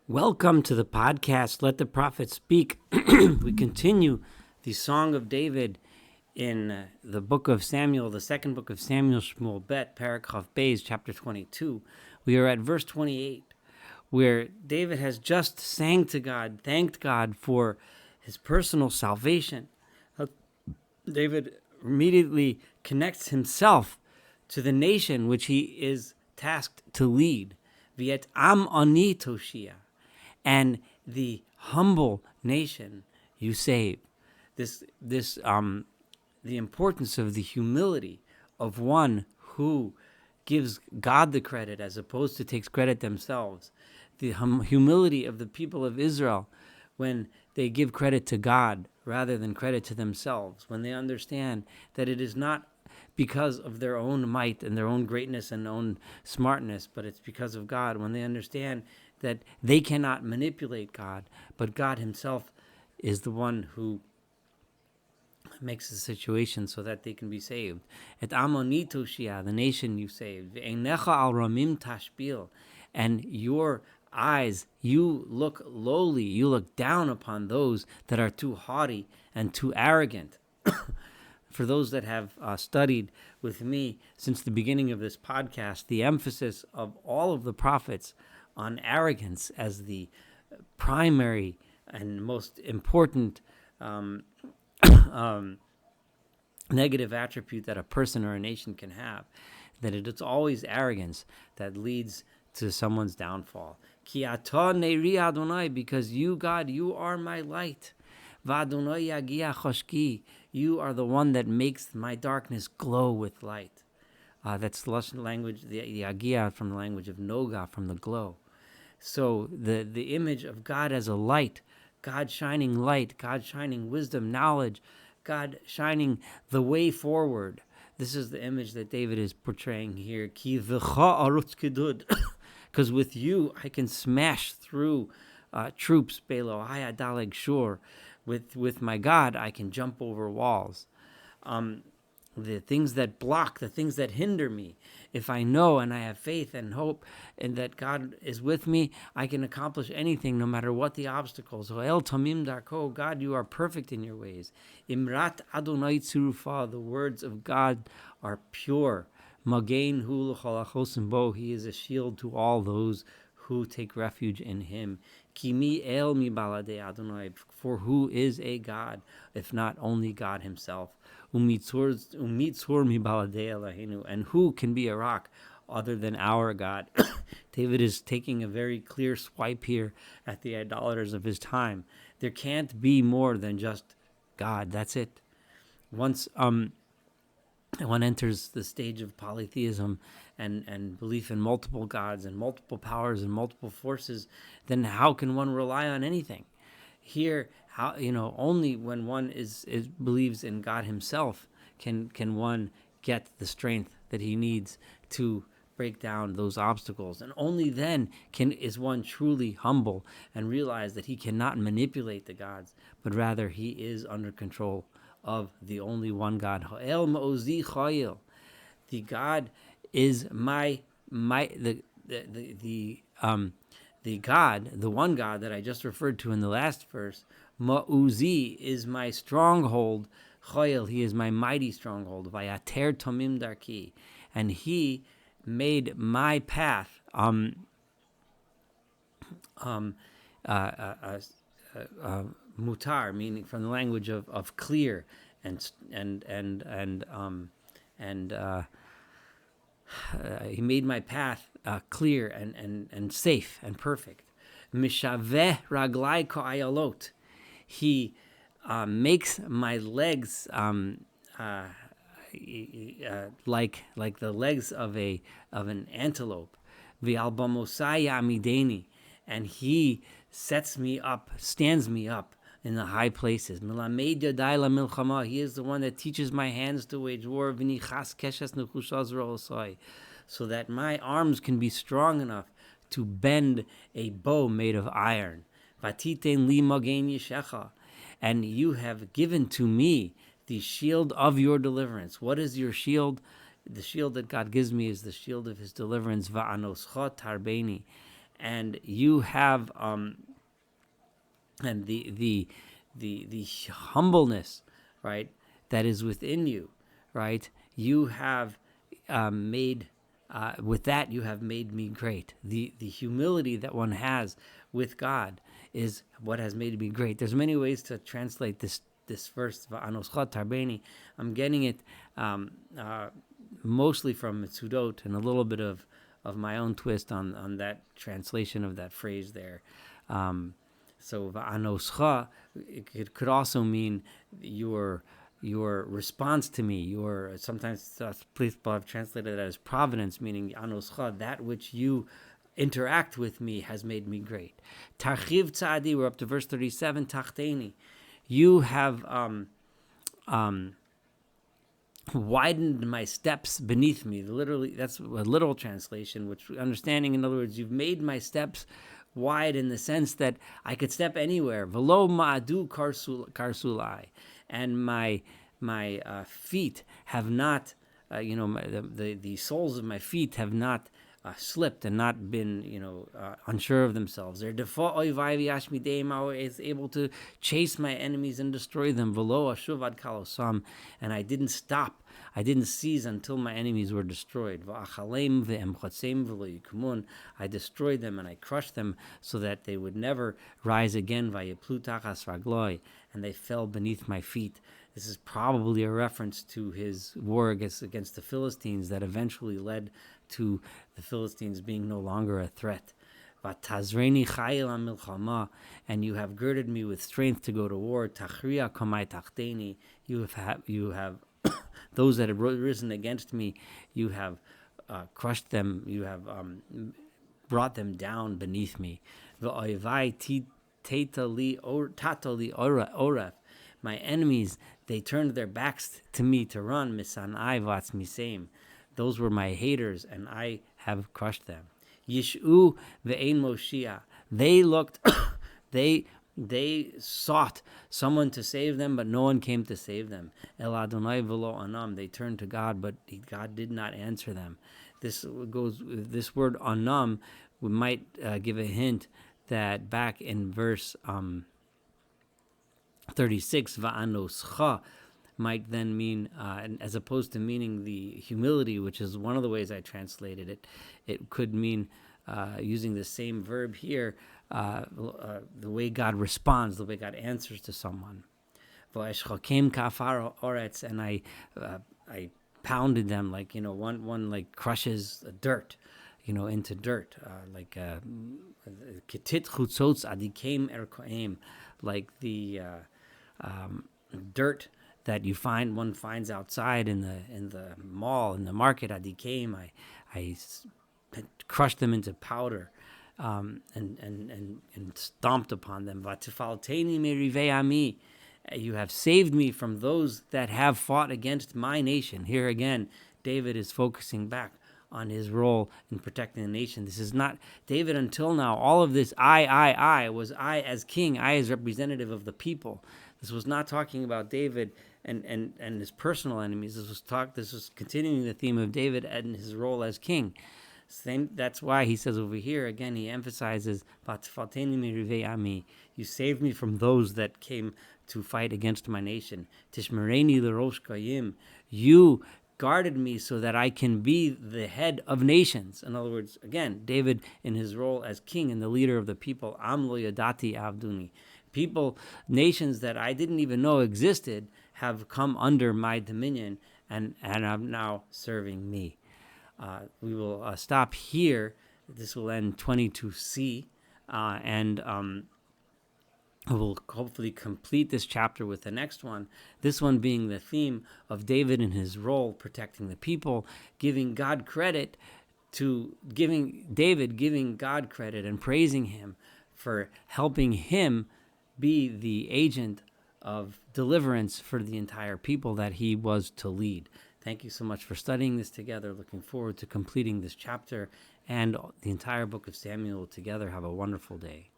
Welcome to the podcast, Let the Prophet Speak. We continue the Song of David in the book of Samuel, the second book of Samuel, Shmuel Bet, Parakhov Beis, chapter 22. We are at verse 28, where David has just sang to God, thanked God for his personal salvation. David immediately connects himself to the nation which he is tasked to lead. Viet am ani toshia, and the humble nation you save. The importance of the humility of one who gives God the credit as opposed to takes credit themselves. The humility of the people of Israel when they give credit to God rather than credit to themselves, when they understand that it is not because of their own might and their own greatness and own smartness, but it's because of God, when they understand that they cannot manipulate God, but God himself is the one who makes the situation so that they can be saved. Et amoni toshia, the nation you saved. Ve'einecha al ramim tashbil, and your eyes, you look lowly, you look down upon those that are too haughty and too arrogant. For those that have studied with me since the beginning of this podcast, the emphasis of all of the prophets on arrogance as the primary and most important negative attribute that a person or a nation can have, that it's always arrogance that leads to someone's downfall. Ki atah neiri Adonai, because you, God, you are my light. V'Adonai yagia choshki, you are the one that makes my darkness glow with light. That's the Lashon language, the yagia from the language of noga, from the glow. So the image of God as a light, God shining light, God shining wisdom, knowledge, God shining the way forward. This is the image that David is portraying here. Ki v'cha arutz kedud, because with you I can smash through troops. Belo haya daleg shur, with my God I can jump over walls. The things that block, the things that hinder me, if I know and I have faith and hope and that God is with me, I can accomplish anything no matter what the obstacles. El tamim darko, God, you are perfect in your ways. Imrat Adonai tzurufa, the words of God are pure. Magain hu l'chol bo, he is a shield to all those who take refuge in him. Kimi el mi balade Adonai, for who is a God, if not only God himself? Umitzur mi baladei Eloheinu, and who can be a rock other than our God? David is taking a very clear swipe here at the idolaters of his time. There can't be more than just God. That's it. Once one enters the stage of polytheism and belief in multiple gods and multiple powers and multiple forces, then how can one rely on anything? Here, only when one is believes in God himself can one get the strength that he needs to break down those obstacles, and only then is one truly humble and realize that he cannot manipulate the gods, but rather he is under control of the only one God. Ha'el ma'ozi chayil, the God is the God, the one God that I just referred to in the last verse. Ma'uzi is my stronghold. Chayil, he is my mighty stronghold. Vayater tomim darki, and he made my path mutar, meaning from the language of clear and he made my path clear and safe and perfect. Mishaveh raglai ka'ayalot, he makes my legs like the legs of an antelope. V'albamosai amideni, and he sets me up, stands me up in the high places. Milamed yadai la milchama, he is the one that teaches my hands to wage war. V'nichas keshes nechushas ro'osai, so that my arms can be strong enough to bend a bow made of iron. Vatiten li magen yeshecha, and you have given to me the shield of your deliverance. What is your shield? The shield that God gives me is the shield of his deliverance. Va'anoscha tarbeni, and you have and the humbleness, right, that is within you, right? You have made with that you have made me great. The humility that one has with God is what has made me great. There's many ways to translate this verse. Va'anoscha tarbeni. I'm getting it mostly from Mitzudot and a little bit of my own twist on that translation of that phrase there. So va'anoscha, it could also mean your response to me. Your sometimes people have translated that as providence, meaning anoscha, that which you interact with me has made me great. Tarchiv tzadi, we're up to verse 37. Tachteni, you have widened my steps beneath me. Literally, that's a literal translation, which understanding, in other words, you've made my steps wide in the sense that I could step anywhere. Velo ma'adu karsulai, and my feet have not, the soles of my feet have not slipped and not been, unsure of themselves. They're is able to chase my enemies and destroy them. Velo ashuvad kalosam, and I didn't stop. I didn't cease until my enemies were destroyed. I destroyed them and I crushed them so that they would never rise again. And they fell beneath my feet. This is probably a reference to his war against the Philistines that eventually led to the Philistines being no longer a threat. And you have girded me with strength to go to war. You have those that have risen against me, you have crushed them, you have brought them down beneath me. My enemies, they turned their backs to me to run. Those were my haters, and I have crushed them. Yishu ve'ein Moshia. They looked, they sought someone to save them, but no one came to save them. El Adonai v'lo anam. They turned to God, but God did not answer them. This word anam, we might give a hint that back in verse 36, va'anoscha, might then mean, as opposed to meaning the humility, which is one of the ways I translated it, it could mean, using the same verb here, the way God responds, the way God answers to someone. And I pounded them like, one like crushes dirt, into dirt, like like the dirt that one finds outside in the mall, in the market. I crushed them into powder, and stomped upon them. You have saved me from those that have fought against my nation. Here again, David is focusing back on his role in protecting the nation. This is not David until now. All of this, I was I as king, I as representative of the people. This was not talking about David and his personal enemies. This was continuing the theme of David and his role as king. That's why he says over here again. He emphasizes, "You saved me from those that came to fight against my nation. Tishmereni l'rosh goyim. You guarded me so that I can be the head of nations." In other words, again, David in his role as king and the leader of the people. Am lo yadati avduni. People, nations that I didn't even know existed, have come under my dominion and are now serving me. We will stop here. This will end 22c, and we'll hopefully complete this chapter with the next one. This one being the theme of David in his role protecting the people, giving God credit giving God credit and praising him for helping him be the agent of deliverance for the entire people that he was to lead. Thank you so much for studying this together. Looking forward to completing this chapter and the entire book of Samuel together. Have a wonderful day.